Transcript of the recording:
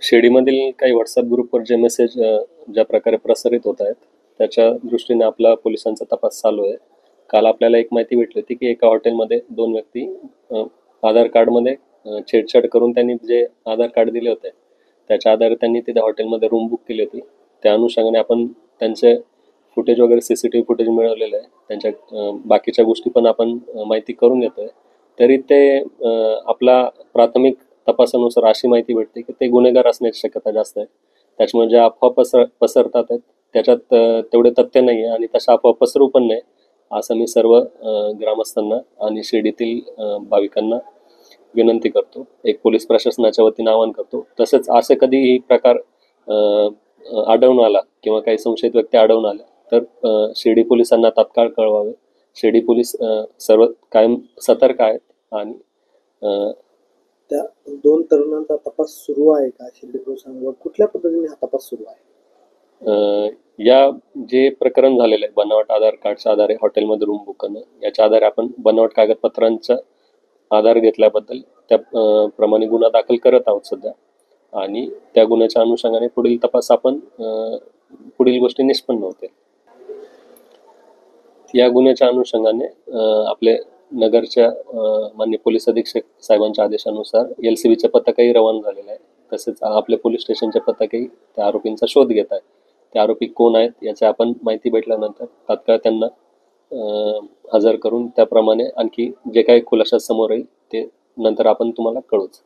शिर्डीमधील काही व्हॉट्सअप ग्रुपवर जे मेसेज ज्या प्रकारे प्रसारित होत आहेत त्याच्या दृष्टीने आपला पोलिसांचा तपास चालू आहे. काल आपल्याला एक माहिती भेटली होती की एका हॉटेलमध्ये दोन व्यक्ती आधार कार्डमध्ये छेडछाड करून त्यांनी जे आधार कार्ड दिले होते त्याच्या आधारे त्यांनी तिथे हॉटेलमध्ये रूम बुक केली होती. त्या अनुषंगाने आपण त्यांचे फुटेज वगैरे CCTV फुटेज मिळवलेलं आहे. त्यांच्या बाकीच्या गोष्टी पण आपण माहिती करून घेतोय. तरी ते आपला प्राथमिक तपासानुसार अशी माहिती भेटते की ते गुन्हेगार असण्याची शक्यता जास्त आहे. त्याच्यामुळे ज्या अफवा पसरतात आहेत त्याच्यात तेवढे तथ्य नाही आहे आणि तशा अफवा पसरू पण नाही असं मी सर्व ग्रामस्थांना आणि शिर्डीतील भाविकांना विनंती करतो. एक पोलीस प्रशासनाच्या वतीनं आवाहन करतो. तसंच असे कधीही प्रकार आढळून आला किंवा काही संशयित व्यक्ती आढळून आल्या तर शिर्डी पोलिसांना तात्काळ कळवावे. शिर्डी पोलीस सर्व कायम सतर्क आहेत आणि त्या दोन तरुणांचा तपास सुरू आहे का? शिर्डी पोलिसांवर कुठल्या पद्धतीने हा तपास सुरू आहे? या जे प्रकरण झालेलं आहे बनावट आधार कार्डच्या आधारे हॉटेलमध्ये रूम बुक करणं याच्या आधारे आपण बनावट कागदपत्रांचा आधार घेतल्याबद्दल त्या प्रमाणे गुन्हा दाखल करत आहोत सध्या आणि त्या गुन्ह्याच्या अनुषंगाने पुढील तपास आपण पुढील गोष्टी निष्पन्न होतील. या गुन्ह्याच्या अनुषंगाने आपले नगरच्या माननीय पोलीस अधीक्षक साहेबांच्या आदेशानुसार LCBचे पथकही रवाना झालेलं आहे. तसेच आपले पोलीस स्टेशनचे पथकही त्या आरोपींचा शोध घेत आहे. ते आरोपी कोण आहेत याची आपण माहिती भेटल्यानंतर तात्काळ त्यांना हजर करून त्याप्रमाणे आणखी जे काही खुलासा समोर येईल ते नंतर आपण तुम्हाला कळवूच.